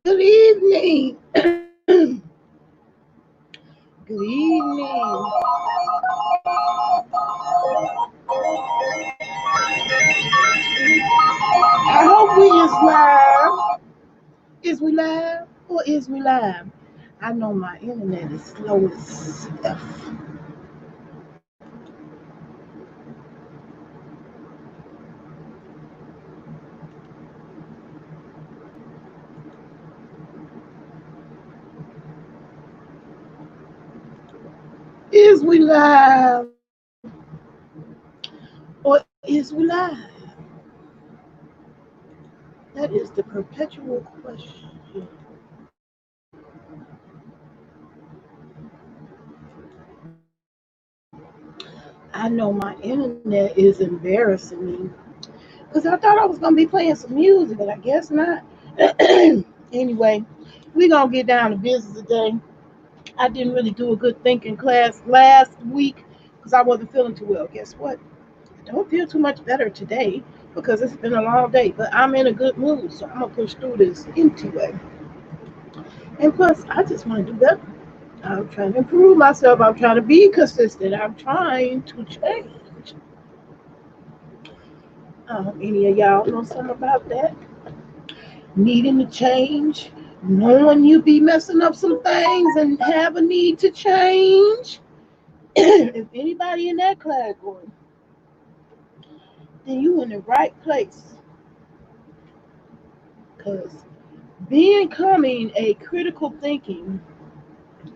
Good evening. Good evening. I hope we is live. Is we live or is we live? I know my internet is slow as F. Is we live or is we live? That is the perpetual question. I know my internet is embarrassing me because I thought I was going to be playing some music, but I guess not. Anyway, we're going to get down to business today. I didn't really do a good thinking class last week because I wasn't feeling too well. Guess what? I don't feel too much better today because it's been a long day, but I'm in a good mood, so I'm going to push through this anyway. And plus, I just want to do better. I'm trying to improve myself. I'm trying to be consistent. I'm trying to change. Any of y'all know something about that? Needing to change, knowing you be messing up some things and have a need to change. If anybody in that category, then you in the right place. Because becoming a critical thinking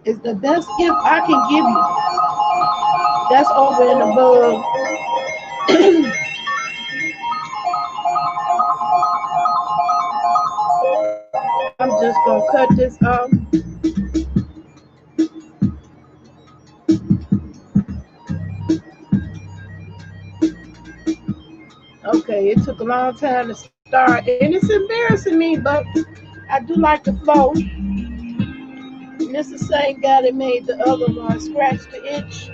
is the best gift I can give you. That's over and above. I'm just gonna cut this off. Okay, it took a long time to start, and it's embarrassing me, but I do like the flow. And it's the same guy that made the other one, Scratch the Itch.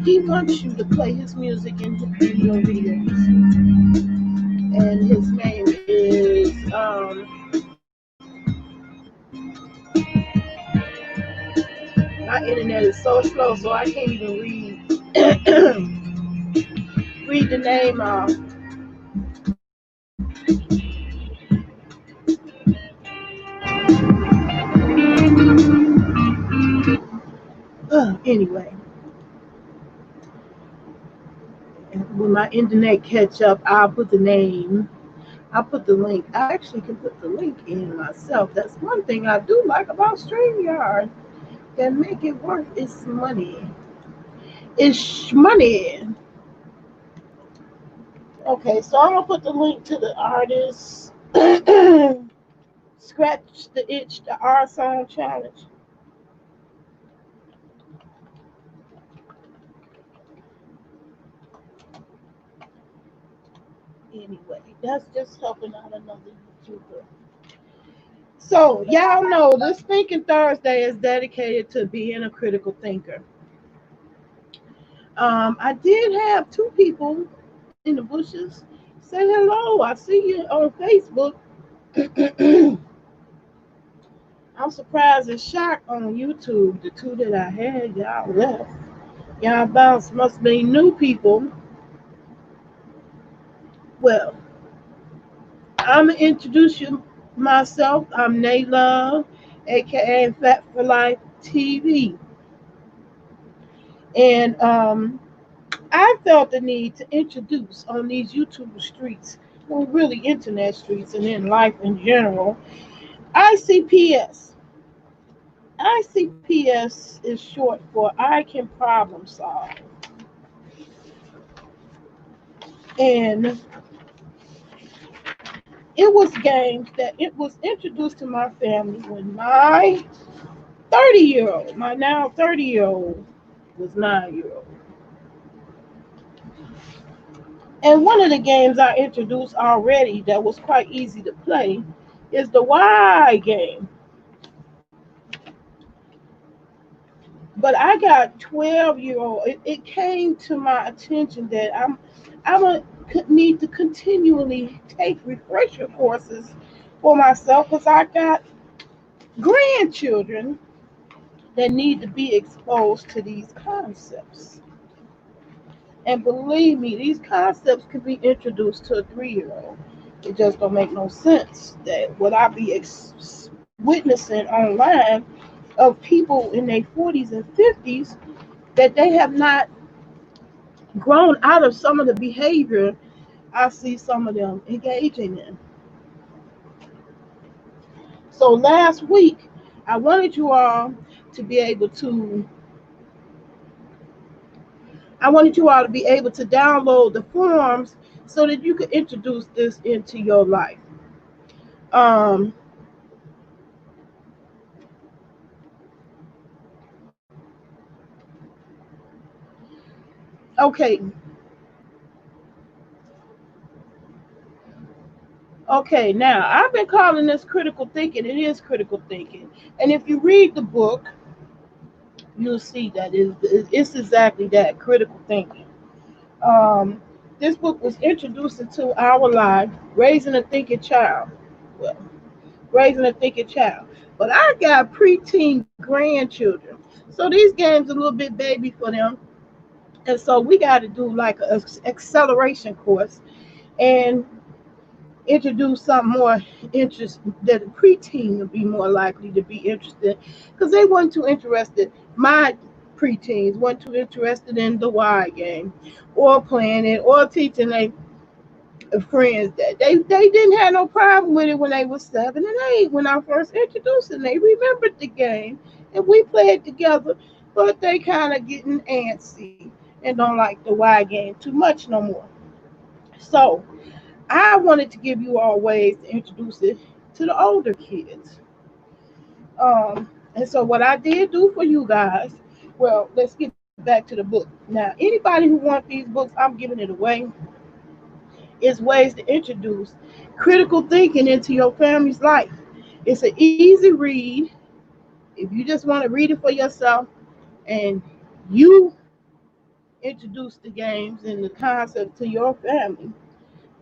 He wants you to play his music in your videos. And his name is my internet is so slow so I can't even read the name off. Anyway, when my internet catch up, I'll put the name. I'll put the link. I actually can put the link in myself. That's one thing I do like about StreamYard. That make it worth its money. It's money. Okay, so I'm gonna put the link to the artist Scratch the Itch, the R Song Challenge. Anyway, that's just helping out another YouTuber. So, y'all know this Thinking Thursday is dedicated to being a critical thinker. I did have two people in the bushes say hello. I see you on Facebook. I'm surprised and shocked on YouTube. The two that I had, y'all left. Y'all bounce must be new people. Well, I'm gonna introduce you myself. I'm Nay Love, aka Fat for Life TV, and I felt the need to introduce on these YouTube streets, well, really internet streets, and in life in general, ICPS. ICPS is short for I Can Problem Solve, and it was games that it was introduced to my family when my 30-year-old, my now 30-year-old, was 9 year old. And one of the games I introduced already that was quite easy to play is the why game. But I got 12-year-old. It came to my attention that I'm a need to continually take refresher courses for myself because I got grandchildren that need to be exposed to these concepts. And believe me, these concepts can be introduced to a 3-year-old. It just don't make no sense that what I be witnessing online of people in their 40s and 50s that they have not grown out of some of the behavior I see some of them engaging in. So last week, I wanted you all to be able to download the forms so that you could introduce this into your life. Um, okay, okay. Now I've been calling this critical thinking. It is critical thinking, and if you read the book, you'll see that it's exactly that, critical thinking. Um, this book was introduced into our life, raising a thinking child. Well, raising a thinking child. But I got preteen grandchildren. So these games are a little bit baby for them. And so we got to do like an acceleration course and introduce something more interest that the preteen would be more likely to be interested because they weren't too interested. My preteens weren't too interested in the Y game or playing it or teaching their friends that they didn't have no problem with it when they were 7 and 8 when I first introduced them. They remembered the game and we played together, but they kind of getting antsy and don't like the Y game too much no more. So I wanted to give you all ways to introduce it to the older kids. And so what I did do for you guys, well, let's get back to the book. Now, anybody who wants these books, I'm giving it away. Is ways to introduce critical thinking into your family's life. It's an easy read. If you just want to read it for yourself and you introduce the games and the concept to your family,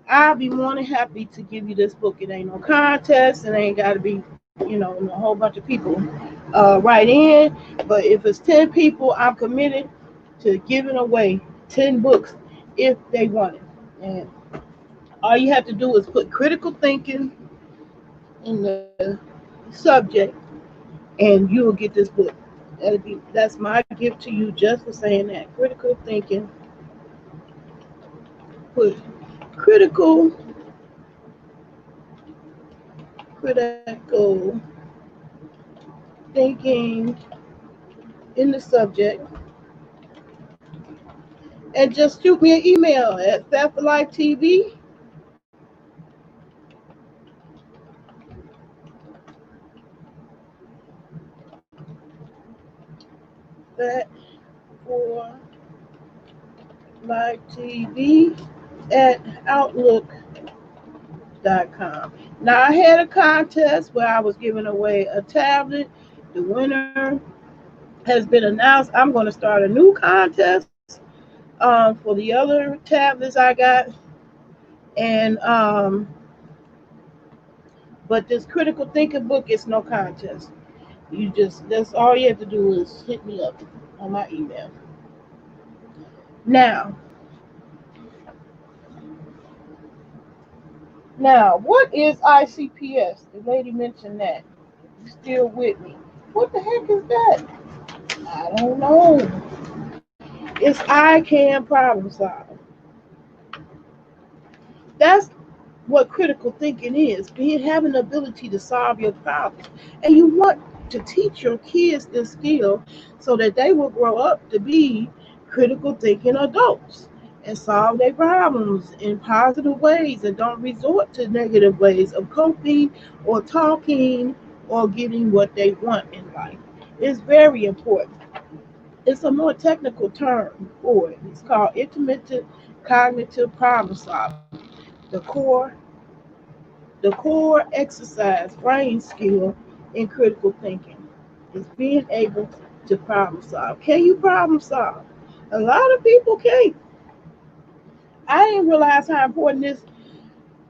I'll be more than happy to give you this book. It ain't no contest. It ain't got to be, a whole bunch of people write in. But if it's 10 people, I'm committed to giving away 10 books if they want it. And all you have to do is put critical thinking in the subject, and you will get this book. That's my gift to you just for saying that. Critical thinking. Put critical critical thinking in the subject, and just shoot me an email at fatforlifetv fat for life tv at outlook.com. Now I had a contest where I was giving away a tablet. The winner has been announced. I'm going to start a new contest for the other tablets I got, and but this critical thinking book is no contest. That's all you have to do is hit me up on my email. Now, what is ICPS? The lady mentioned that. You still with me? What the heck is that? I don't know. It's I can problem solve. That's what critical thinking is, being having the ability to solve your problems. And you want to teach your kids this skill so that they will grow up to be critical thinking adults and solve their problems in positive ways and don't resort to negative ways of coping or talking or getting what they want in life. It's very important. It's a more technical term for it. It's called intermittent cognitive problem solving. The core the core exercise brain skill in critical thinking is being able to problem solve. Can you problem solve? A lot of people can't. I didn't realize how important this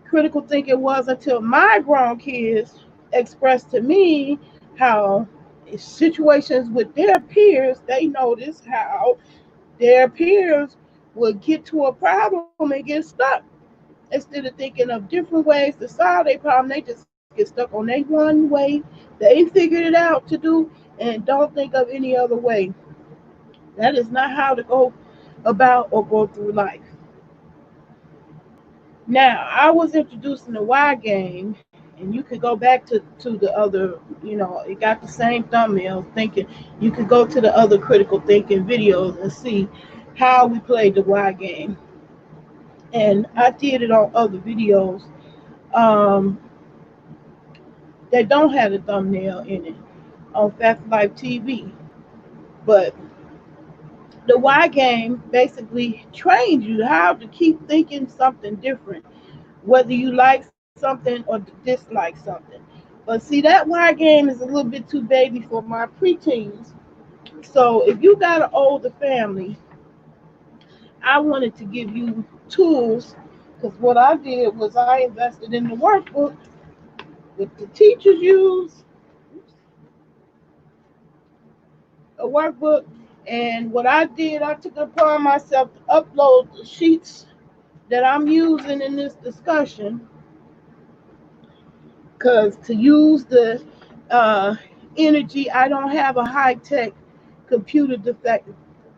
critical thinking was until my grown kids expressed to me how situations with their peers, they notice how their peers would get to a problem and get stuck. Instead of thinking of different ways to solve their problem, they just get stuck on their one way. They figured it out to do and don't think of any other way. That is not how to go about or go through life. Now, I was introducing the Y game, and you could go back to the other, it got the same thumbnail thinking. You could go to the other critical thinking videos and see how we played the Y game. And I did it on other videos um, that don't have the thumbnail in it on Fast Life TV. But the Y game basically trains you how to keep thinking something different, whether you like something or dislike something. But see, that Y game is a little bit too baby for my preteens. So if you got an older family, I wanted to give you tools, because what I did was I invested in the workbook that the teachers use, a workbook. And what I did, I took it upon myself to upload the sheets that I'm using in this discussion, because to use the uh, energy, I don't have a high-tech computer defect,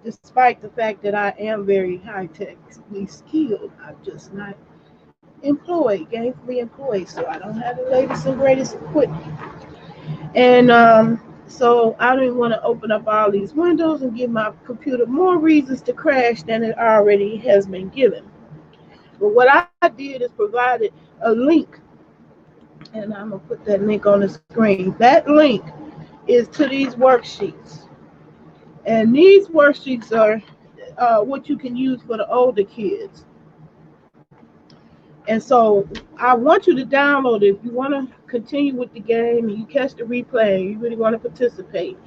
despite the fact that I am very high-techly skilled. I'm just not employed, gainfully employed, so I don't have the latest and greatest equipment. And so I didn't want to open up all these windows and give my computer more reasons to crash than it already has been given. But what I did is provided a link, and I'm going to put that link on the screen. That link is to these worksheets. And these worksheets are what you can use for the older kids. And so I want you to download it if you want to continue with the game and you catch the replay and you really want to participate.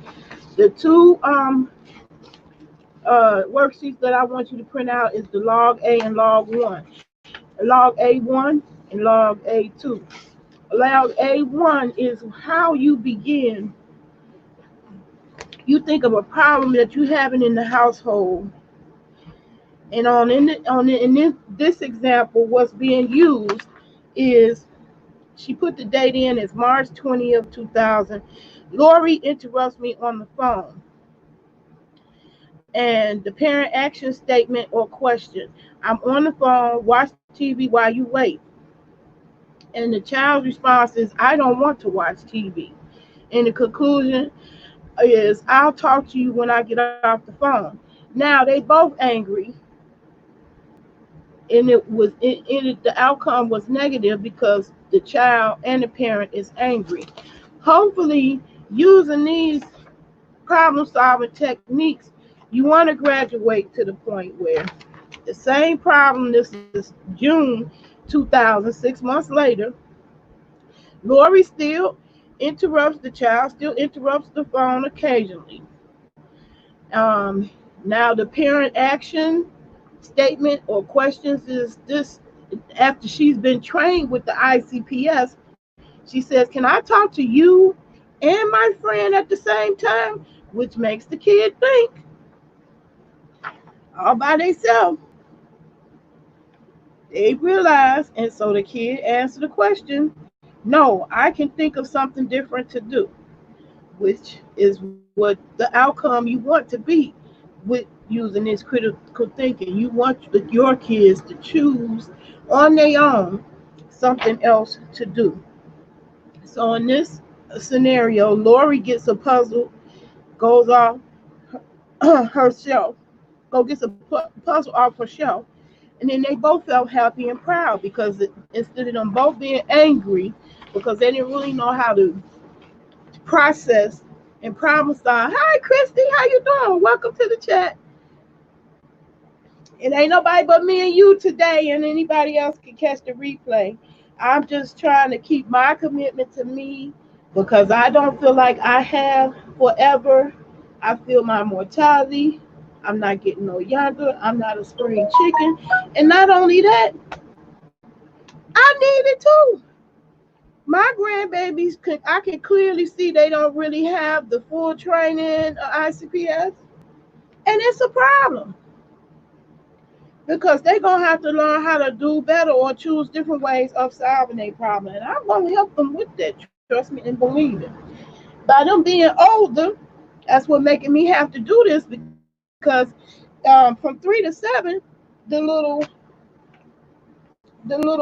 The two worksheets that I want you to print out is the log A and log 1. Log A1 and log A2. Log A1 is how you begin. You think of a problem that you're having in the household. And in this example, what's being used is, she put the date in as March 20th, 2000. Lori interrupts me on the phone. And the parent action statement or question: I'm on the phone, watch TV while you wait. And the child's response is, I don't want to watch TV. And the conclusion is, I'll talk to you when I get off the phone. Now they both angry, and the outcome was negative because the child and the parent is angry. Hopefully, using these problem solving techniques, you want to graduate to the point where the same problem, this is June 2000, 6 months later, Lori still interrupts, the child still interrupts the phone occasionally. Now the parent action statement or questions is this: after she's been trained with the ICPS, she says, can I talk to you and my friend at the same time? Which makes the kid think all by themselves. They realize, and so the kid answered the question, no, I can think of something different to do, which is what the outcome you want to be with using this critical thinking. You want your kids to choose on their own something else to do. So in this scenario, Lori gets a puzzle, goes off her shelf, gets a puzzle off her shelf, and then they both felt happy and proud because instead of them both being angry because they didn't really know how to process and problem solve. Hi, Christy, how you doing? Welcome to the chat. It ain't nobody but me and you today, and anybody else can catch the replay. I'm just trying to keep my commitment to me because I don't feel like I have forever. I feel my mortality I'm not getting no younger. I'm not a spring chicken. And not only that, I need it too. My grandbabies I can clearly see they don't really have the full training of ICPS. And it's a problem because they're going to have to learn how to do better or choose different ways of solving a problem. And I'm going to help them with that, trust me and believe it. By them being older, that's what making me have to do this because from 3 to 7, the little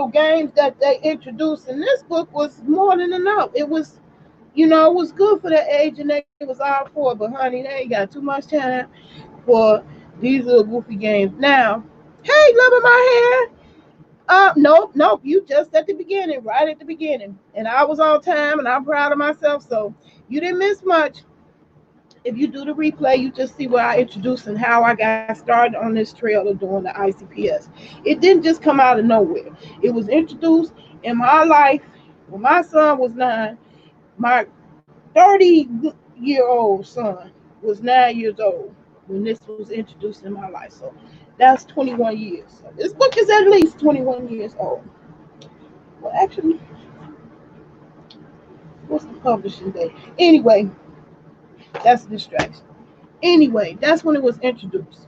games that they introduced in this book was more than enough. It was, it was good for their age and they was all for it. But honey, they ain't got too much time for these little goofy games. Now, hey, loving my hair. Nope. You just at the beginning, right at the beginning. And I was on time and I'm proud of myself. So you didn't miss much. If you do the replay, you just see where I introduced and how I got started on this trail of doing the ICPS. It didn't just come out of nowhere. It was introduced in my life when my son was 9. My 30-year-old son was 9 years old when this was introduced in my life. So that's 21 years. So this book is at least 21 years old. Well, actually, what's the publishing date? Anyway, that's a distraction. Anyway, that's when it was introduced.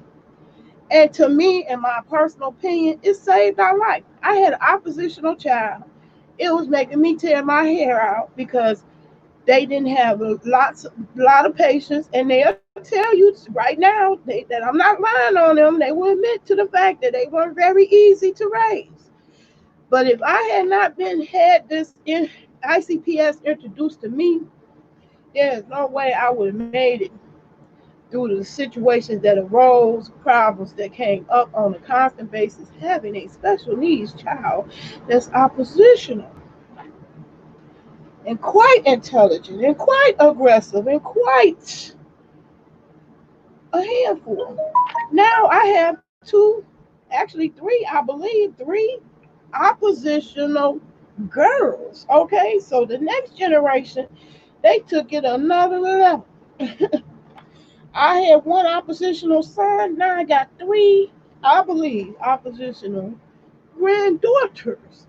And to me, in my personal opinion, it saved our life. I had an oppositional child. It was making me tear my hair out because they didn't have a lot of patience, and they'll tell you right now that I'm not lying on them. They will admit to the fact that they weren't very easy to raise. But if I had not had this ICPS introduced to me, there's no way I would have made it through the situations that arose, problems that came up on a constant basis, having a special needs child that's oppositional and quite intelligent and quite aggressive and quite a handful. Now I have two, actually three, I believe, three oppositional girls. Okay, so the next generation, they took it another level. I had one oppositional son, now I got three, I believe, oppositional granddaughters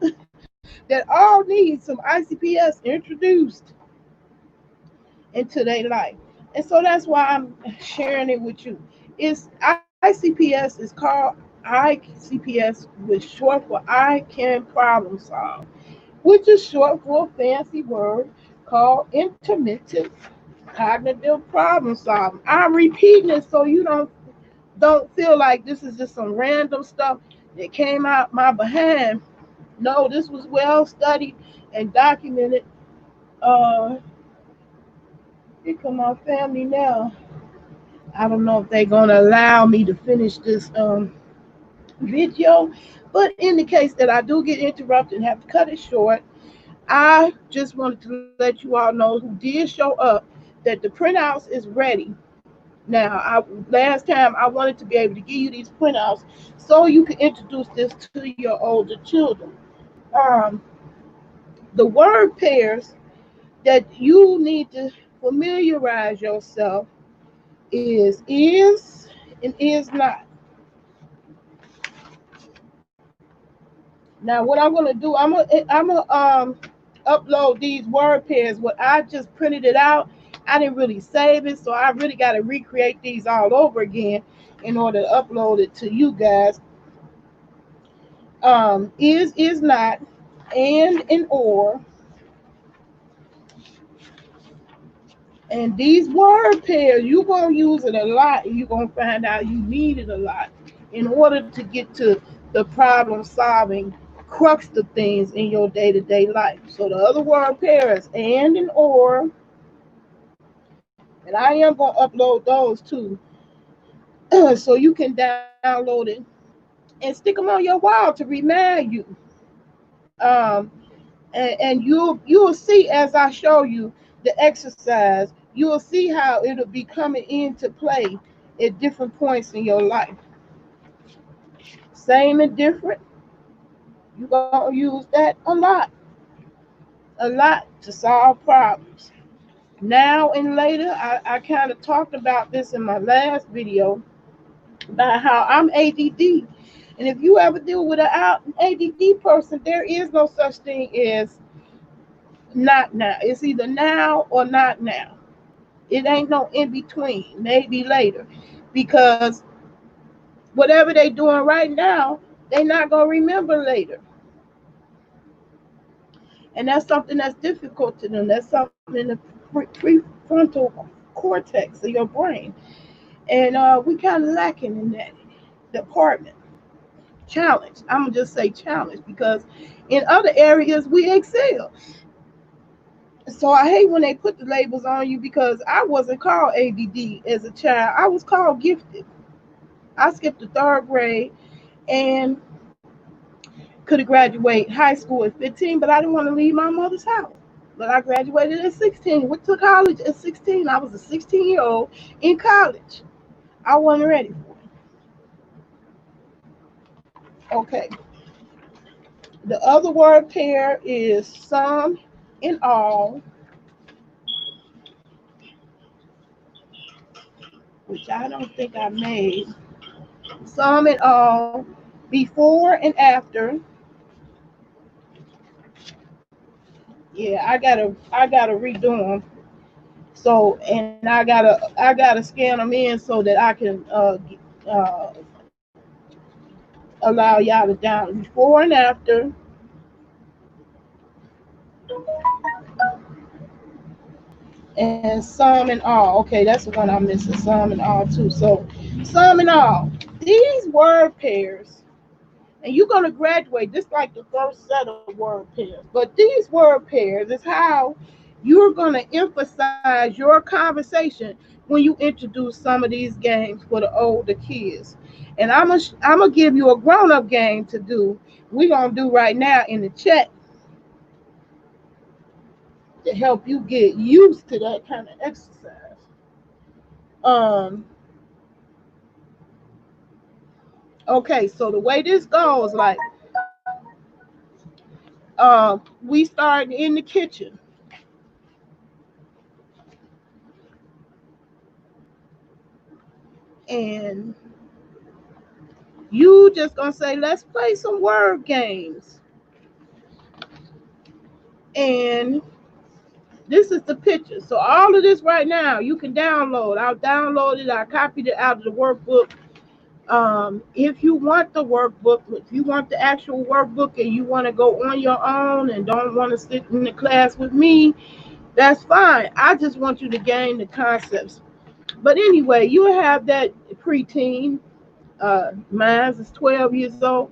that all need some ICPS introduced into their life. And so that's why I'm sharing it with you. It's ICPS is called ICPS, which short for I Can Problem Solve, which is short for a fancy word called intermittent cognitive problem solving. I'm repeating it so you don't feel like this is just some random stuff that came out my behind. No, this was well studied and documented. Uh, Here come my family now. I don't know if they're gonna allow me to finish this video, but in the case that I do get interrupted and have to cut it short, I just wanted to let you all know who did show up that the printouts is ready. Now, last time I wanted to be able to give you these printouts so you can introduce this to your older children. Um, the word pairs that you need to familiarize yourself is and is not. Now, what I'm gonna do, I'm gonna upload these word pairs. What I just printed it out, I didn't really save it, so I really got to recreate these all over again in order to upload it to you guys. Is not, and or, and these word pairs you're gonna use it a lot, and you're gonna find out you need it a lot in order to get to the problem solving crux of things in your day-to-day life. So the other word pairs and or, and I am gonna upload those too, so you can download it and stick them on your wall to remind you. Um, and you'll see as I show you the exercise, you will see how it'll be coming into play at different points in your life. Same and different. You're gonna use that a lot to solve problems. Now and later, I kind of talked about this in my last video. by how I'm ADD. And if you ever deal with an ADD person, there is no such thing as not now. It's either now or not now. It ain't no in between, maybe later. Because whatever they doing right now, they not going to remember later. And that's something that's difficult to them. That's something in the prefrontal cortex of your brain. And we kind of lacking in that department. Challenge. I'm going to just say challenge because in other areas we excel. So I hate when they put the labels on you because I wasn't called ADD as a child. I was called gifted. I skipped the third grade and could have graduated high school at 15, but I didn't want to leave my mother's house. But I graduated at 16. Went to college at 16. I was a 16-year-old in college. I wasn't ready for it. Okay. The other word pair is some and all, which I don't think I made. Some and all, before and after. Yeah, I gotta redo them. So and I gotta scan them in so that I can uh, allow y'all to down before and after, and some and all. Okay, that's the one I'm missing. Some and all too. So some and all. These word pairs, and you're gonna graduate. This like the first set of word pairs. But these word pairs is how you're gonna emphasize your conversation when you introduce some of these games for the older kids. And I'm gonna give you a grown up game to do. We're gonna do right now in the chat to help you get used to that kind of exercise. Um, okay, so the way this goes, like, we start in the kitchen, and you just gonna say, "Let's play some word games." And this is the picture. So all of this right now, you can download. I'll download it. I copied it out of the workbook. If you want the workbook, if you want the actual workbook and you want to go on your own and don't want to sit in the class with me, that's fine. I just want you to gain the concepts. But anyway, you have that preteen. Mine is 12 years old,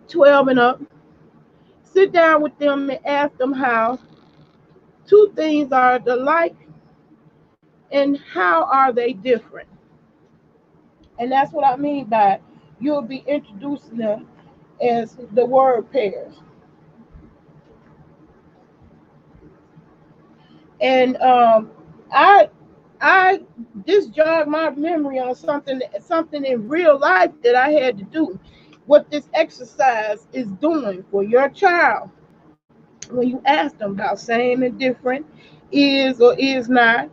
12 and up. Sit down with them and ask them how two things are alike and how are they different. And that's what I mean by you'll be introducing them as the word pairs. And I I this jogged my memory on something in real life that I had to do. What this exercise is doing for your child when you ask them about same and different, is or is not,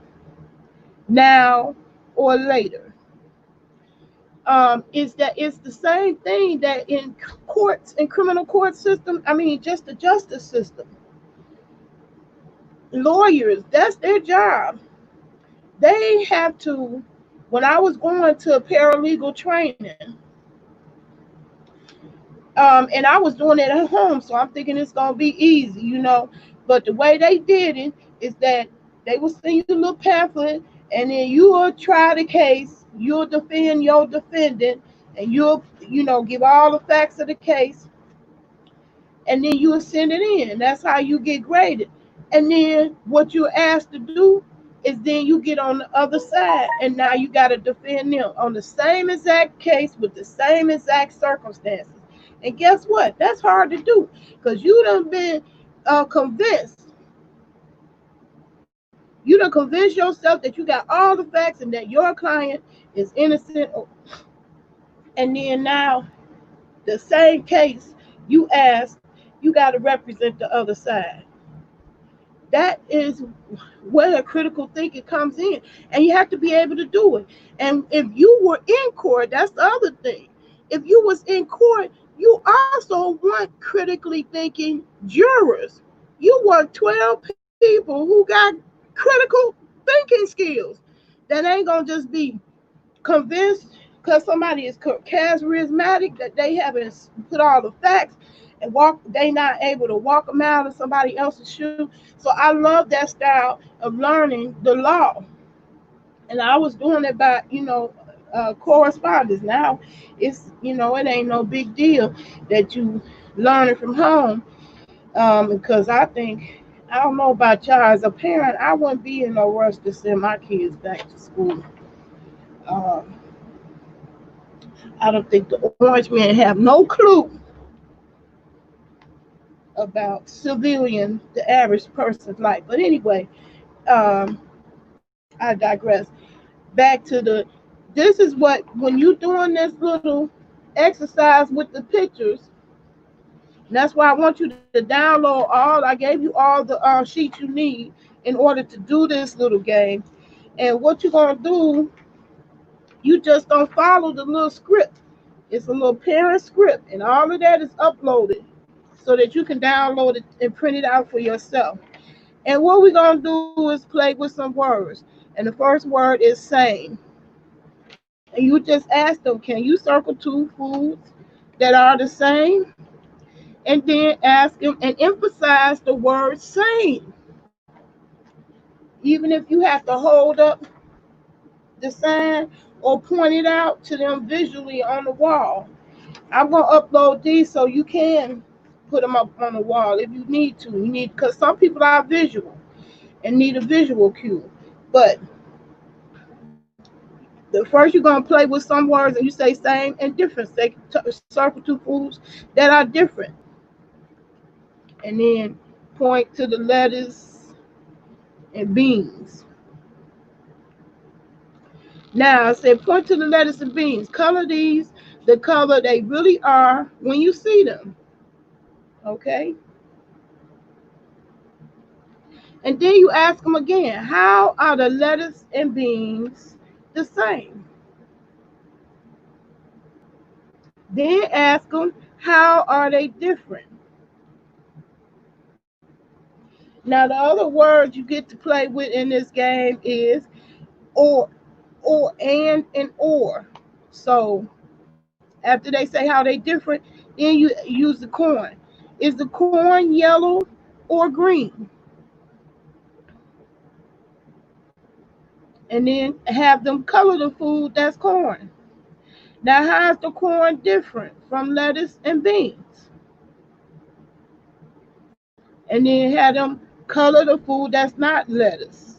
now or later. Is that it's the same thing that in courts and criminal court system. I mean, just the justice system. Lawyers, that's their job. They have to. When I was going to paralegal training, and I was doing it at home, so I'm thinking it's gonna be easy, you know. But the way they did it is that they will send you a little pamphlet, and then you will try the case, you'll defend your defendant, and you'll, give all the facts of the case, and then you'll send it in. That's how you get graded. And then what you're asked to do is then you get on the other side, and now you got to defend them on the same exact case with the same exact circumstances. And guess what? That's hard to do because you done been convinced. You done convinced yourself that you got all the facts and that your client is innocent. And then now the same case you ask, you got to represent the other side. That is where critical thinking comes in, and you have to be able to do it. And if you were in court, that's the other thing. If you was in court, you also want critically thinking jurors. You want 12 people who got critical thinking skills that ain't gonna just be convinced because somebody is charismatic that they haven't put all the facts and they not able to walk them out of somebody else's shoe. So I love that style of learning the law, and I was doing it by correspondence. Now it ain't no big deal that you learn it from home, because I think, I don't know about y'all, as a parent I wouldn't be in no rush to send my kids back to school. um, I don't think the orange man have no clue about civilian, the average person's life. But anyway, um, I digress. Back to the, this is what, when you doing this little exercise with the pictures, that's why I want you to download all, I gave you all the sheets you need in order to do this little game. And what you're going to do, you just don't follow the little script. It's a little parent script, and all of that is uploaded so that you can download it and print it out for yourself. And what we're going to do is play with some words. And the first word is same. And you just ask them, can you circle two foods that are the same? And then ask them and emphasize the word same. Even if you have to hold up the sign or point it out to them visually on the wall. I'm going to upload these so you can put them up on the wall if you need to. You need, because some people are visual and need a visual cue. But the first, you're going to play with some words and you say same and different. Say circle two foods that are different. And then point to the letters and beans. Now I said point to the letters and beans. Color these the color they really are when you see them. Okay? And then you ask them again, how are the letters and beans the same? Then ask them, how are they different? Now the other word you get to play with in this game is or, and or. So after they say how they different, then you use the corn. Is the corn yellow or green? And then have them color the food that's corn. Now, how's the corn different from lettuce and beans? And then have them color the food that's not lettuce.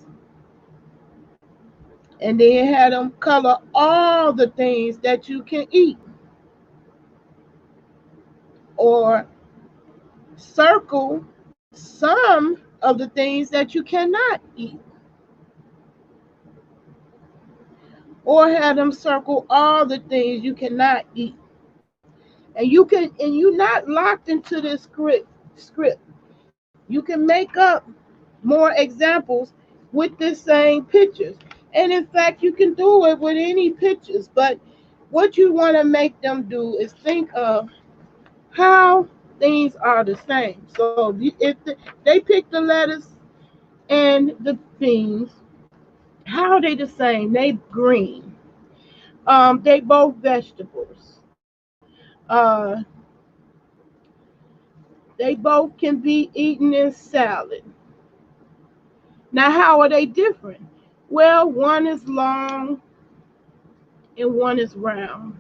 And then have them color all the things that you can eat. Or circle some of the things that you cannot eat. Or have them circle all the things you cannot eat. And you're not locked into this script. You can make up more examples with the same pictures. And in fact, you can do it with any pictures. But what you want to make them do is think of how things are the same. So if they pick the lettuce and the beans, how are they the same? They green. They both vegetables. They both can be eaten in salad. Now, how are they different? Well, one is long and one is round.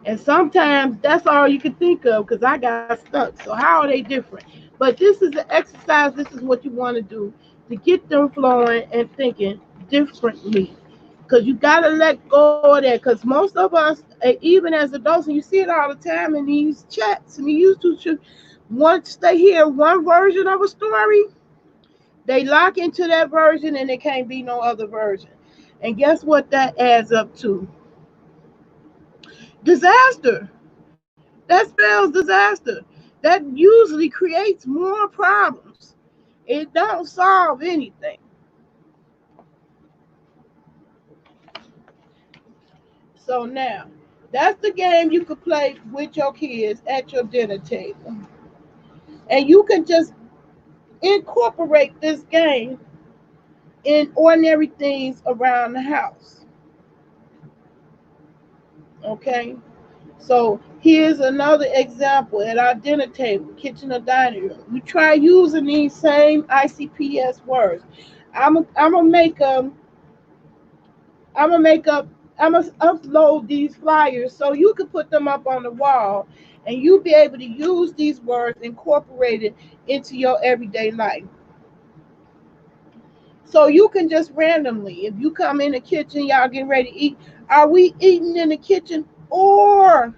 And sometimes that's all you can think of because I got stuck. So, how are they different? But this is an exercise. This is what you want to do to get them flowing and thinking differently. Because you got to let go of that. Because most of us, even as adults, and you see it all the time in these chats and the YouTube, once they hear one version of a story, they lock into that version and there can't be no other version. And guess what that adds up to? Disaster. That spells disaster. that usually creates more problems. It don't solve anything. So now, that's the game you could play with your kids at your dinner table. And you can just incorporate this game in ordinary things around the house. Okay? So here's another example at our dinner table, kitchen or dining room. You try using these same ICPS words. I'm gonna make I'm gonna make up I'm gonna upload these flyers so you can put them up on the wall, and you'll be able to use these words incorporated into your everyday life. So you can just randomly, if you come in the kitchen, y'all getting ready to eat, are we eating in the kitchen or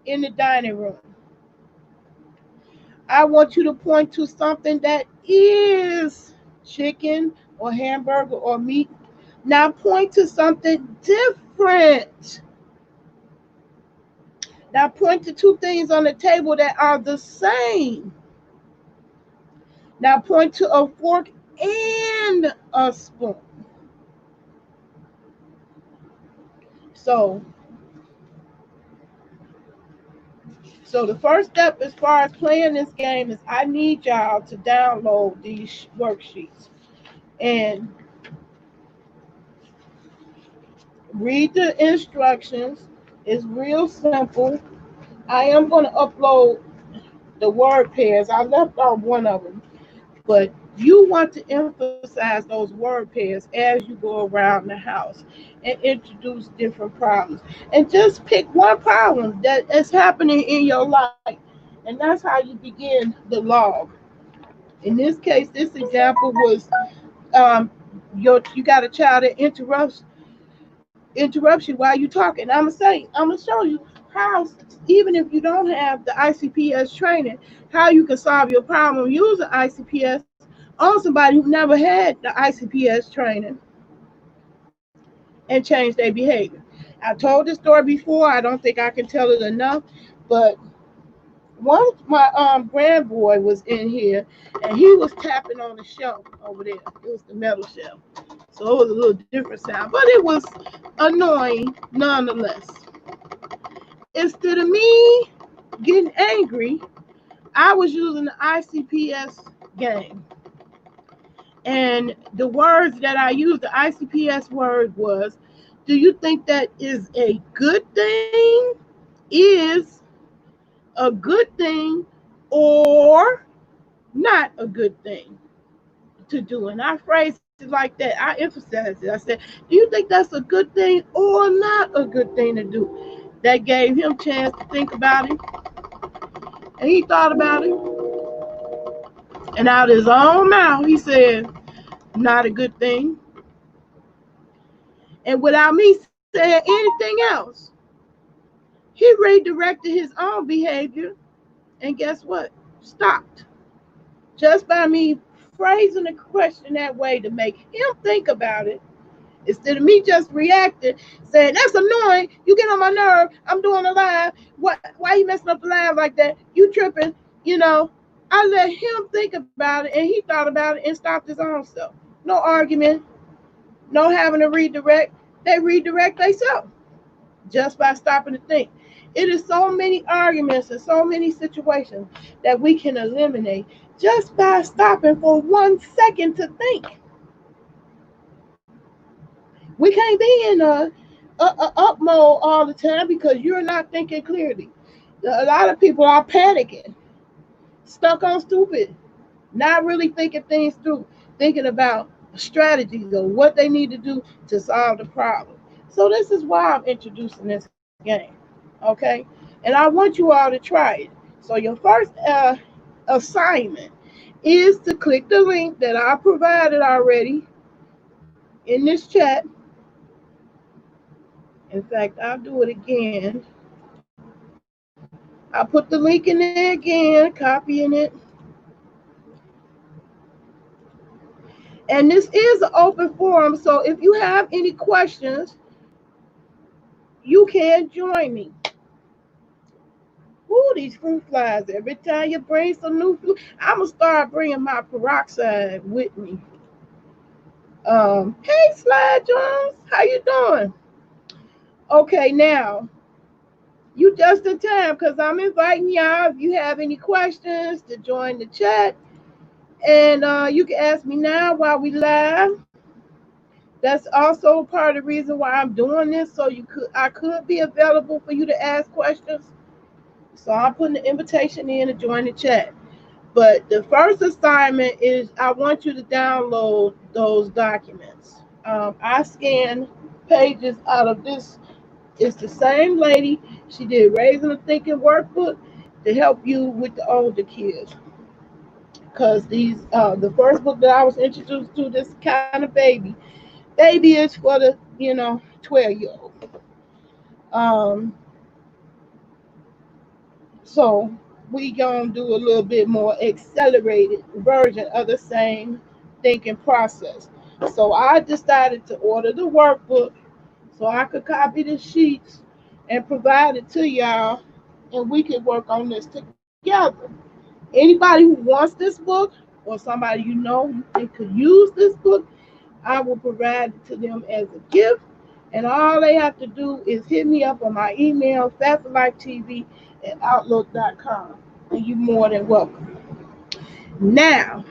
in the dining room? I want you to point to something that is chicken or hamburger or meat. Now point to something different. Now point to two things on the table that are the same. Now point to a fork and a spoon. So, so the first step as far as playing this game is I need y'all to download these worksheets and read the instructions. It's real simple. I am going to upload the word pairs. I left out one of them, but you want to emphasize those word pairs as you go around the house and introduce different problems. And just pick one problem that is happening in your life, and that's how you begin the log. In this case, this example was um, you got a child that interrupts you while you're talking. I'm gonna show you how, even if you don't have the ICPS training, how you can solve your problem using ICPS on somebody who never had the ICPS training and change their behavior. I told this story before. I don't think I can tell it enough, but one my grandboy was in here and he was tapping on the shelf over there. It was the metal shelf. So it was a little different sound, but it was annoying nonetheless. Instead of me getting angry, I was using the ICPS game. And the words that I used, the ICPS word was, do you think that is a good thing? Is a good thing or not a good thing to do? And I phrased it like that. I emphasized it. I said, do you think that's a good thing or not a good thing to do? That gave him a chance to think about it. And he thought about it. And out of his own mouth, he said, not a good thing. And without me saying anything else, he redirected his own behavior. And guess what? Stopped. Just by me phrasing the question that way to make him think about it, instead of me just reacting, saying, that's annoying, you get on my nerve, I'm doing a live, why you messing up the live like that, you tripping, you know. I let him think about it, and he thought about it and stopped his own self. No argument, no having to redirect. They redirect themselves just by stopping to think. It is so many arguments and so many situations that we can eliminate just by stopping for 1 second to think. We can't be in a up mode all the time because you're not thinking clearly. A lot of people are panicking, stuck on stupid, not really thinking things through, thinking about strategies or what they need to do to solve the problem. So this is why I'm introducing this game, okay? And I want you all to try it. So your first assignment is to click the link that I provided already in this chat. In fact, I'll do it again. I'll put the link in there again, copying it. And this is an open forum, so if you have any questions, you can join me. Ooh, these fruit flies. Every time you bring some new fruit, I'm gonna start bringing my peroxide with me. Hey, Slide Jones, how you doing? Okay, now you just in time because I'm inviting y'all. If you have any questions, to join the chat, and you can ask me now while we live. That's also part of the reason why I'm doing this, so I could be available for you to ask questions. So I'm putting the invitation in to join the chat. But the first assignment is I want you to download those documents. I scan pages out of this. It's the same lady. She did Raising a Thinking workbook to help you with the older kids. Because the first book that I was introduced to, this kind of baby is for the 12-year-old. Um, So we gonna do a little bit more accelerated version of the same thinking process. So I decided to order the workbook so I could copy the sheets and provide it to y'all, and we could work on this together. Anybody who wants this book or somebody you know you think could use this book, I will provide it to them as a gift. And all they have to do is hit me up on my email, factlifetv@outlook.com. And you're more than welcome. Now,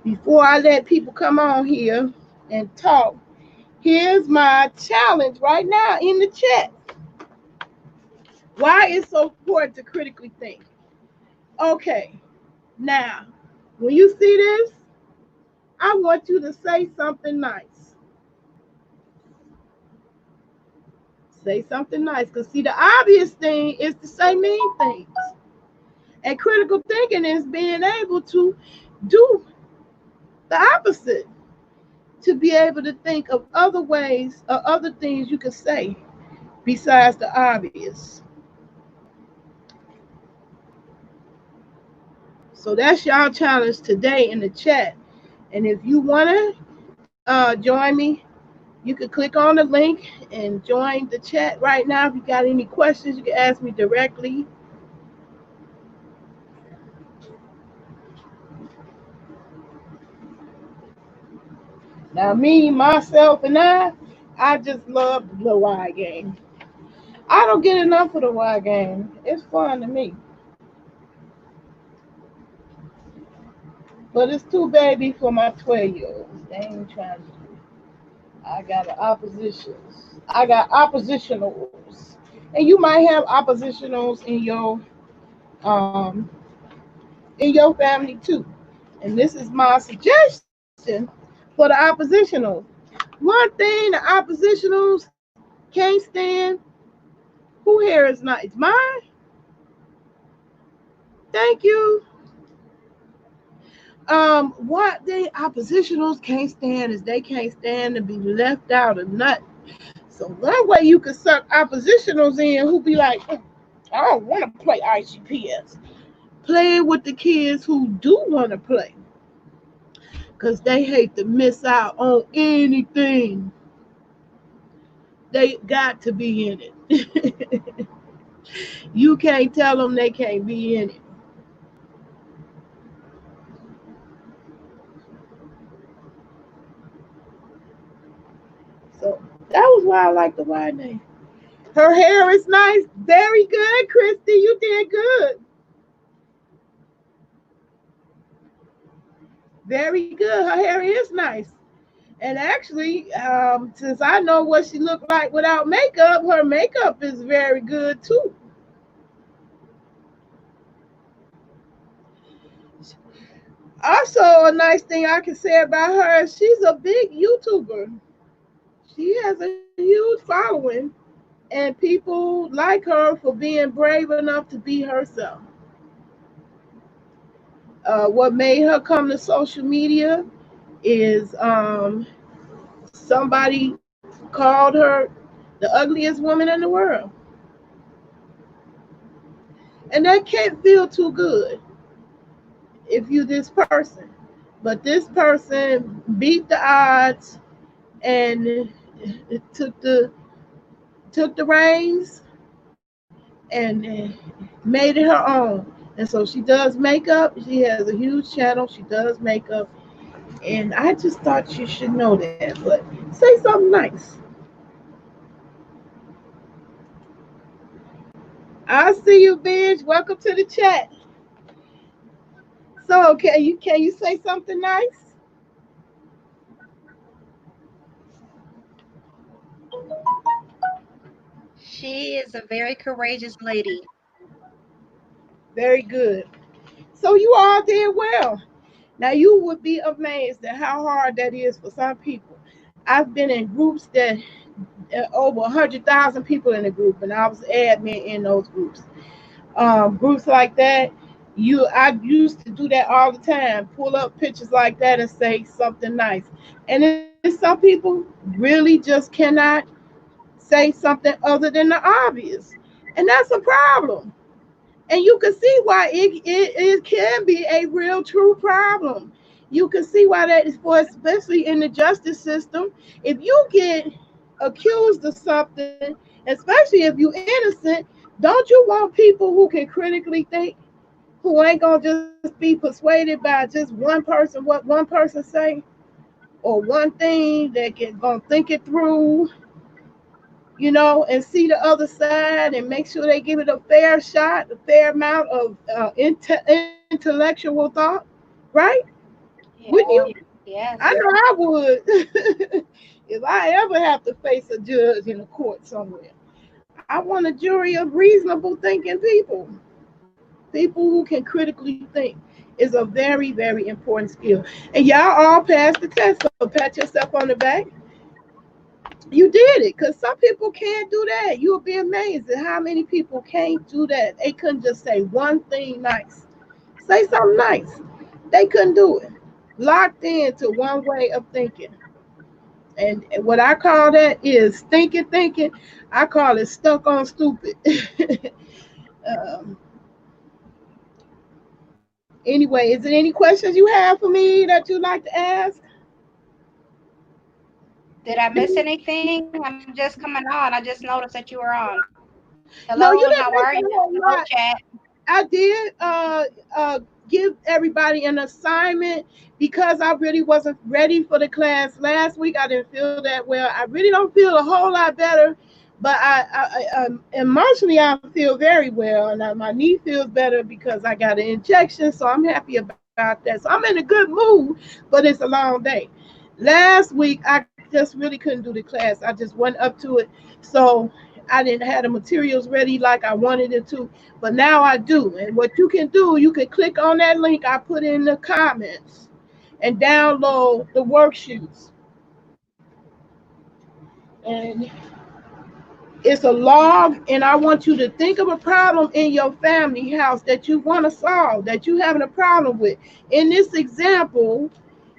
before I let people come on here and talk, here's my challenge right now in the chat. Why it's so important to critically think. Okay, now, when you see this, I want you to say something nice. Say something nice. Because, see, the obvious thing is to say mean things. And critical thinking is being able to do the opposite, to be able to think of other ways or other things you could say besides the obvious. So that's y'all challenge today in the chat. And if you want to join me, you can click on the link and join the chat right now. If you got any questions, you can ask me directly. Now, me, myself, and I just love the little wide game. I don't get enough of the wide game. It's fun to me. But it's too baby for my 12-year-olds. They ain't trying to do it. I got oppositions. I got oppositionals. And you might have oppositionals um in your family too. And this is my suggestion for the oppositionals. One thing the oppositionals can't stand, who here is not? It's mine. Thank you. What the oppositionals can't stand is they can't stand to be left out of nothing. So one way you could suck oppositionals in who be like, I don't want to play ICPS. Play with the kids who do want to play. Because they hate to miss out on anything. They got to be in it. You can't tell them they can't be in it. So that was why I like the wide name. Her hair is nice. Very good, Christy. You did good. Very good. Her hair is nice. And actually, since I know what she looked like without makeup, her makeup is very good too. Also, a nice thing I can say about her is she's a big YouTuber. She has a huge following, and people like her for being brave enough to be herself. What made her come to social media is somebody called her the ugliest woman in the world. And that can't feel too good if you this person. But this person beat the odds and took the reins and made it her own. And so she does makeup. She has a huge channel. She does makeup. And I just thought you should know that. But say something nice. I see you, bitch. Welcome to the chat. So can you say something nice? She is a very courageous lady. Very good. So you all did well. Now you would be amazed at how hard that is for some people. I've been in groups that over 100,000 people in the group, and I was admin in those groups. Groups like that, I used to do that all the time. Pull up pictures like that and say something nice. And then some people really just cannot say something other than the obvious, and that's a problem. And you can see why it can be a real true problem. You can see why that is for, especially in the justice system. If you get accused of something, especially if you're innocent, don't you want people who can critically think, who ain't gonna just be persuaded by just one person, what one person say, or one thing that can gonna think it through, and see the other side and make sure they give it a fair shot, a fair amount of intellectual thought, right? Wouldn't you? Yeah. I know Yes. I would if I ever have to face a judge in a court somewhere. I want a jury of reasonable thinking people who can critically think is a very, very important skill. And y'all all passed the test, so pat yourself on the back. You did it, because some people can't do that. You'll be amazed at how many people can't do that. They couldn't just say one thing nice. Say something nice. They couldn't do it. Locked into one way of thinking. And what I call that is thinking. I call it stuck on stupid. um, anyway, is there any questions you have for me that you'd like to ask? Did I miss anything? I'm just coming on. I just noticed that you were on. No, Hello, you and how didn't are miss you? a whole Hello, lot. chat. I did give everybody an assignment because I really wasn't ready for the class last week. I didn't feel that well. I really don't feel a whole lot better, but emotionally I feel very well, and my knee feels better because I got an injection. So I'm happy about that. So I'm in a good mood, but it's a long day. Last week I just really couldn't do the class. I just went up to it, so I didn't have the materials ready like I wanted it to, but now I do. And what you can do, you can click on that link I put in the comments and download the worksheets. And it's a log, and I want you to think of a problem in your family house that you want to solve, that you having a problem with. In this example,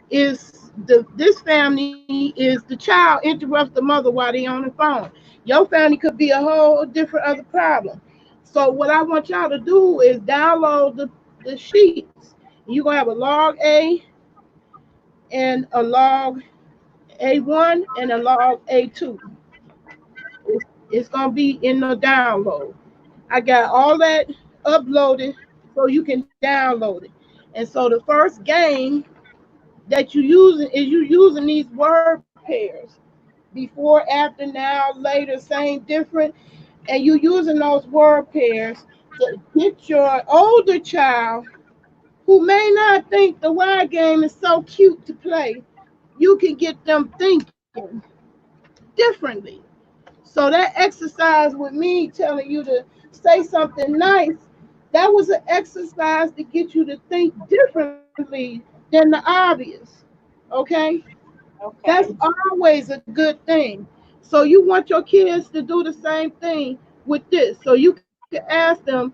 is this family is the child interrupts the mother while they on the phone. Your family could be a whole different other problem. So what I want y'all to do is download the sheets. You're gonna have a log A and a log A1 and a log A2. It's gonna be in the download. I got all that uploaded so you can download it. And so the first game that you using is you using these word pairs: before, after, now, later, same, different, and you using those word pairs to get your older child who may not think the word game is so cute to play. You can get them thinking differently. So that exercise with me telling you to say something nice, that was an exercise to get you to think differently than the obvious. Okay? That's Okay. always a good thing. So you want your kids to do the same thing with this. So you can ask them,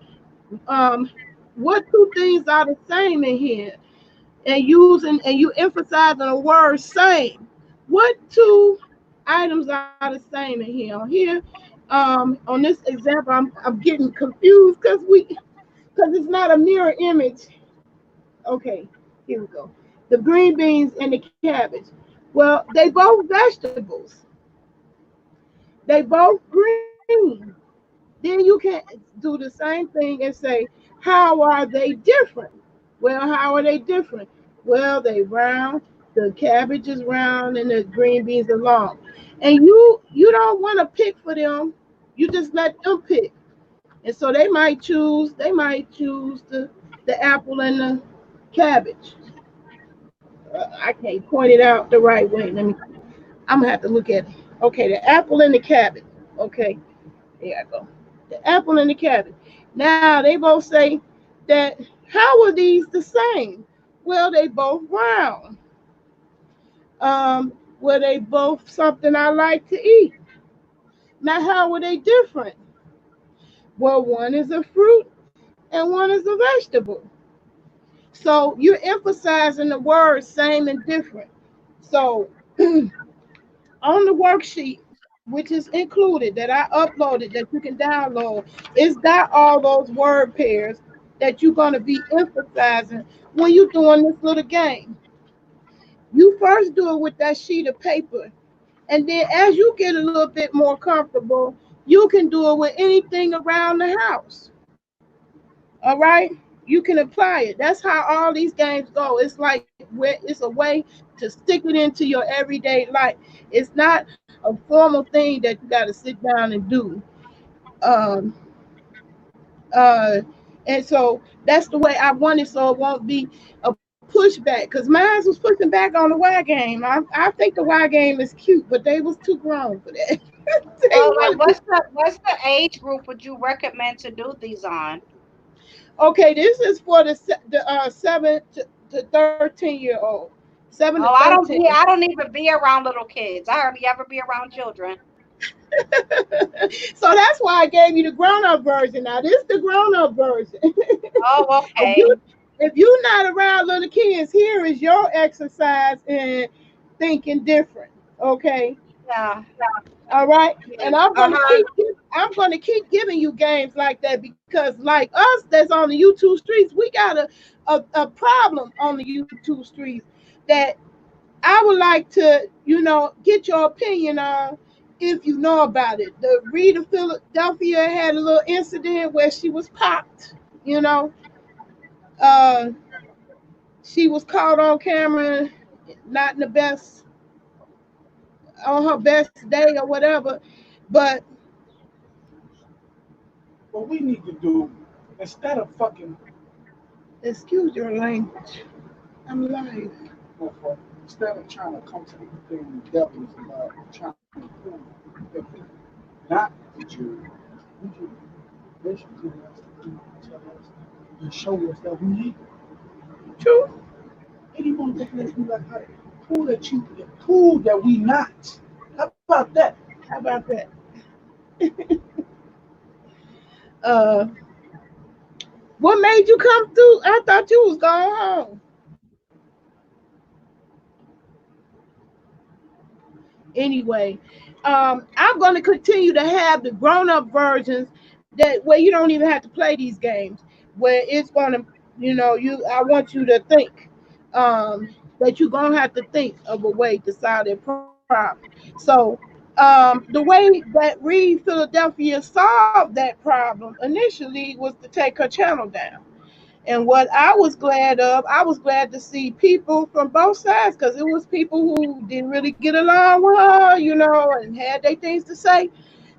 um, what two things are the same in here? And you emphasize on the word same. What two items are the same in here? On here, on this example, I'm getting confused because it's not a mirror image. Okay, here we go. The green beans and the cabbage. Well, they both vegetables. They both green. Then you can do the same thing and say, how are they different? Well, how are they different? Well, they round, the cabbage is round, and the green beans are long. And you don't want to pick for them. You just let them pick. And so they might choose the apple and the cabbage. I can't point it out the right way. I'm gonna have to look at it. Okay, the apple and the cabbage. Okay, there I go. The apple and the cabbage. Now they both say that how are these the same? Well, they both round. Well, they both something I like to eat. Now, how are they different? Well, one is a fruit and one is a vegetable. So you're emphasizing the words same and different. So on the worksheet, which is included that I uploaded that you can download, it's got all those word pairs that you're going to be emphasizing when you're doing this little game. You first do it with that sheet of paper, and then as you get a little bit more comfortable, you can do it with anything around the house. All right, you can apply it. That's how all these games go. It's a way to stick it into your everyday life. It's not a formal thing that you got to sit down and do. Um, uh, and so that's the way I want it, so it won't be a pushback. Cause mine was pushing back on the Y game. I think the Y game is cute, but they was too grown for that. They Well, like, wanted to. what's the age group would you recommend to do these on? Okay, this is for the 7 to 13 year old, 7 to Oh, I don't 13. be I don't even be around little kids. I hardly ever be around children. So that's why I gave you the grown up version. Now this is the grown up version. Oh, if okay. you if you're not around little kids, here is your exercise in thinking different. Okay, Yeah. all right. Yeah. And Uh-huh. I'm gonna keep giving you games like that because like us that's on the YouTube streets, we got a problem on the YouTube streets that I would like to, get your opinion on if you know about it. The Reed of Philadelphia had a little incident where she was popped, you know. Uh, she was caught on camera, not in the best, on her best day or whatever. But What we need to do, instead of fucking, excuse your language, I'm live. instead of trying to come to anything devils about trying to prove that we not the Jews, we should basically us to tell us and show us that we need it. True. Anyone that makes me like, hey, prove that we not. How about that? How about that? Uh, what made you come through? I thought you was going home. Anyway, I'm going to continue to have the grown-up versions that where you don't even have to play these games, where it's going to, I want you to think, that you're going to have to think of a way to solve their problem. So, the way that Reed Philadelphia solved that problem initially was to take her channel down. And what I was glad to see people from both sides because it was people who didn't really get along with her, and had their things to say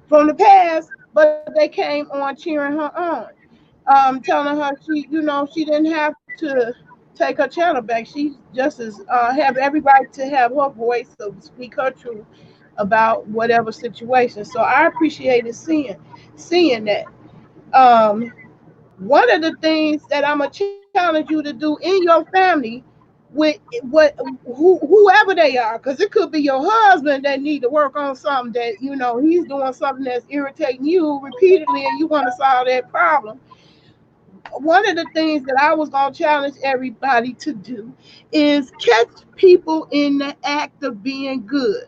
from the past, but they came on cheering her on, telling her she didn't have to take her channel back. She just as have every right to have her voice to speak her truth about whatever situation. So I appreciated seeing that. Um, One of the things that I'm gonna challenge you to do in your family with what whoever they are, because it could be your husband that need to work on something that he's doing something that's irritating you repeatedly, and you want to solve that problem. One of the things that I was gonna challenge everybody to do is catch people in the act of being good.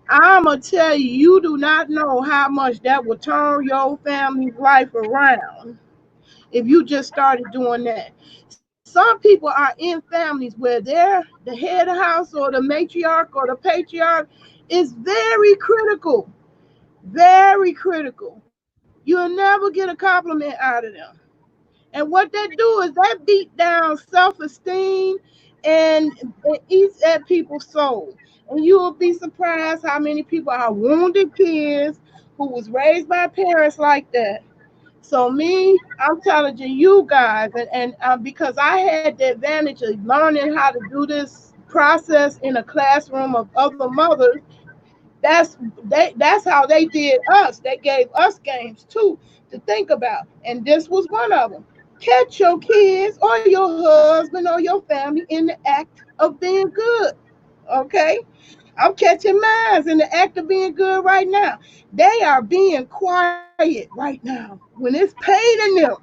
I'm gonna tell you, you do not know how much that will turn your family's life around if you just started doing that. Some people are in families where the head of the house or the matriarch or the patriarch is very critical, very critical. You'll never get a compliment out of them. And what they do is they beat down self-esteem and it eats at people's soul. And you will be surprised how many people are wounded kids who was raised by parents like that. So me, I'm challenging you guys, and because I had the advantage of learning how to do this process in a classroom of other mothers. That's how they did us. They gave us games too to think about, and this was one of them. Catch your kids or your husband or your family in the act of being good. Okay, I'm catching mines in the act of being good right now. They are being quiet right now when it's paining them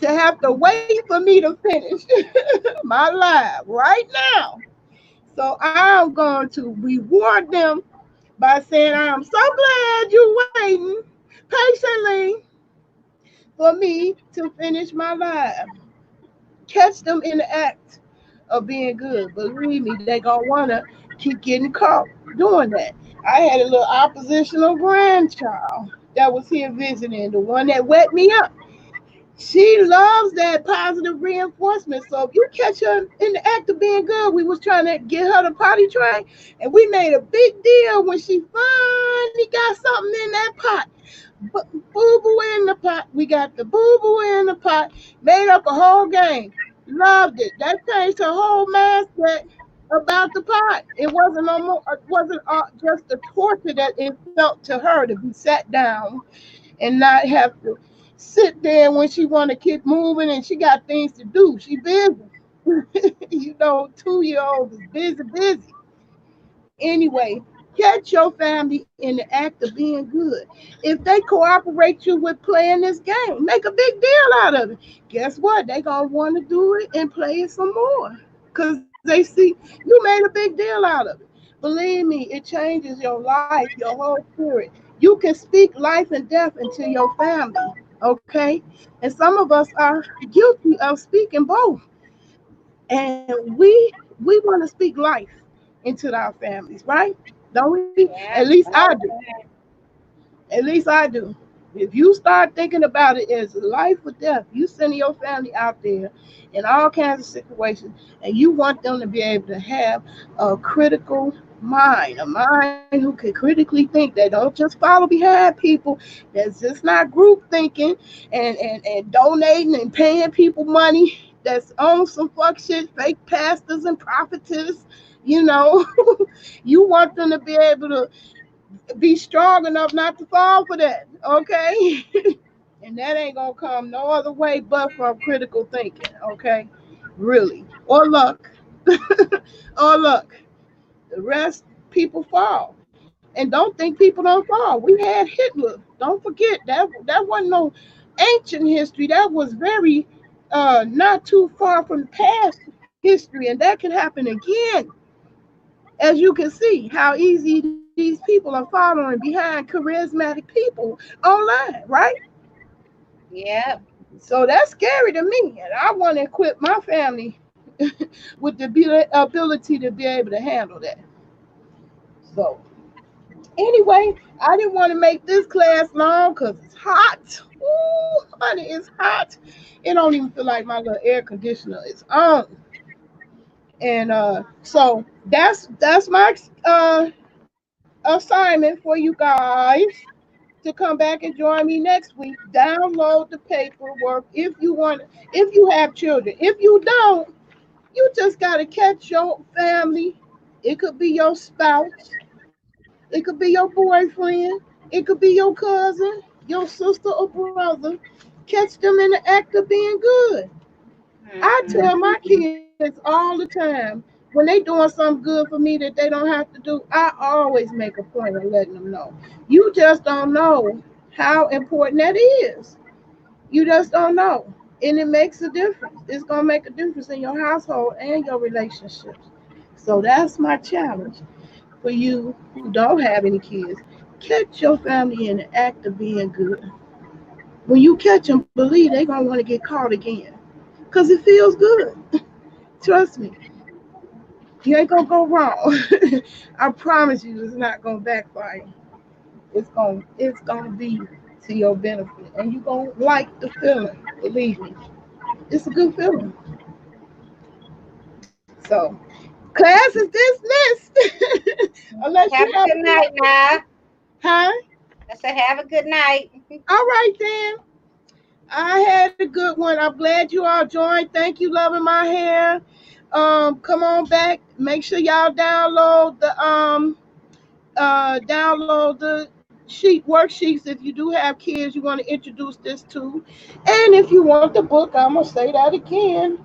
to have to wait for me to finish my live right now. So I'm going to reward them by saying, I'm so glad you're waiting patiently for me to finish my live. Catch them in the act of being good. Believe me, they gonna wanna keep getting caught doing that. I had a little oppositional grandchild that was here visiting, the one that wet me up. She loves that positive reinforcement. So if you catch her in the act of being good, we was trying to get her to potty train, and we made a big deal when she finally got something in that pot. Boo boo in the pot. We got the boo boo in the pot. Made up a whole game. Loved it. That changed her whole mindset about the pot. It wasn't no more. It wasn't just the torture that it felt to her to be sat down and not have to sit there when she want to keep moving and she got things to do. She busy. You know, 2 year old is busy, busy. Anyway, catch your family in the act of being good. If they cooperate you with playing this game, make a big deal out of it. Guess what? They gonna want to do it and play it some more because they see you made a big deal out of it. Believe me, it changes your life, your whole spirit. You can speak life and death into your family. Okay, and some of us are guilty of speaking both, and we want to speak life into our families, right? Don't we? At Yeah, least I all do. the time. At least I do. If you start thinking about it as life or death, you sending your family out there in all kinds of situations, and you want them to be able to have a critical mind, a mind who can critically think. They don't just follow behind people. That's just not group thinking and donating and paying people money. That's on some fuck shit, fake pastors and prophetess. You know, you want them to be able to be strong enough not to fall for that, okay? And that ain't gonna come no other way but from critical thinking, okay? Really. Or luck. Or luck. The rest, people fall. And don't think people don't fall. We had Hitler. Don't forget that wasn't no ancient history. That was very not too far from the past history, and that can happen again. As you can see, how easy these people are following behind charismatic people online, right? Yep. So that's scary to me, and I want to equip my family with the ability to be able to handle that. So anyway, I didn't want to make this class long because it's hot. Ooh, honey, it's hot. It don't even feel like my little air conditioner is on. And so that's my assignment for you guys to come back and join me next week. Download the paperwork if you want, if you have children. If you don't, you just gotta catch your family. It could be your spouse, it could be your boyfriend, it could be your cousin, your sister or brother. Catch them in the act of being good. I tell my Mm-hmm. kids all the time when they doing something good for me that they don't have to do, I always make a point of letting them know. You just don't know how important that is. You just don't know. And it makes a difference. It's gonna make a difference in your household and your relationships. So that's my challenge for you who don't have any kids. Catch your family in the act of being good. When you catch them, believe they're gonna want to get caught again. Cause it feels good. Trust me. You ain't gonna go wrong. I promise you it's not gonna backfire. It's gonna be to your benefit. And you're going to like the feeling. Believe me. It's a good feeling. So, class is dismissed. Unless Have you a have good night now. huh? I said, have a good night. All right then. I had a good one. I'm glad you all joined. Thank you, loving my hair. Come on back. Make sure y'all download the worksheets if you do have kids you want to introduce this to. And if you want the book, I'm gonna say that again.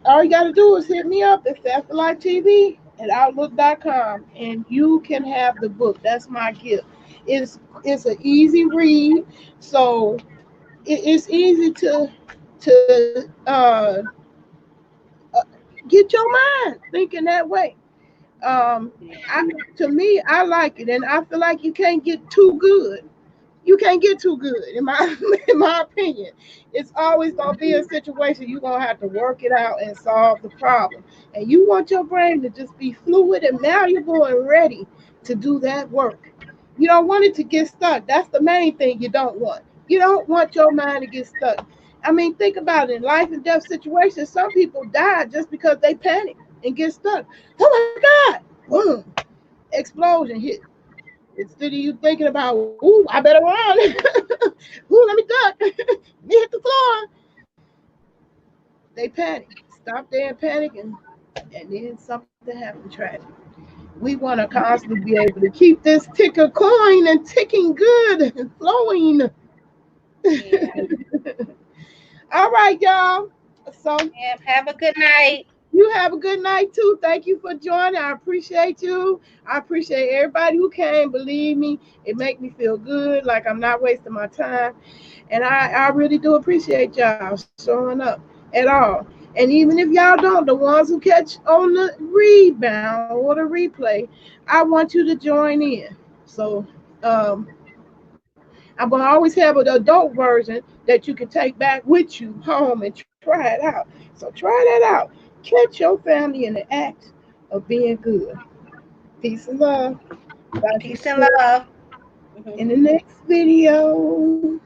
All you gotta do is hit me up at FafterLifeTV at Outlook.com and you can have the book. That's my gift. It's an easy read, so it's easy to get your mind thinking that way. Um, I, to me, I like it, and I feel like you can't get too good. You can't get too good, in my in my opinion. It's always gonna be a situation you're gonna have to work it out and solve the problem. And you want your brain to just be fluid and malleable and ready to do that work. You don't want it to get stuck. That's the main thing you don't want. You don't want your mind to get stuck. I mean, think about it. In life and death situations, some people die just because they panic and get stuck. Oh my God! Boom! Explosion hit. Instead of you thinking about, ooh, I better run. Ooh, let me duck. Let me hit the floor. They panic. Stop there and panic, and then something happened tragic. We want to constantly be able to keep this ticker coin and ticking good and flowing. Yeah. All right, y'all. So Yeah. Have a good night. you have a good night too. Thank you for joining. I appreciate you. I appreciate everybody who came. Believe me, it make me feel good, like I'm not wasting my time. And I really do appreciate y'all showing up at all. And even if y'all don't, the ones who catch on the rebound or the replay, I want you to join in. So I'm gonna always have an adult version that you can take back with you home and try it out. So try that out. Catch your family in the act of being good. Peace and love. Talk to you Peace and soon love. in the next video.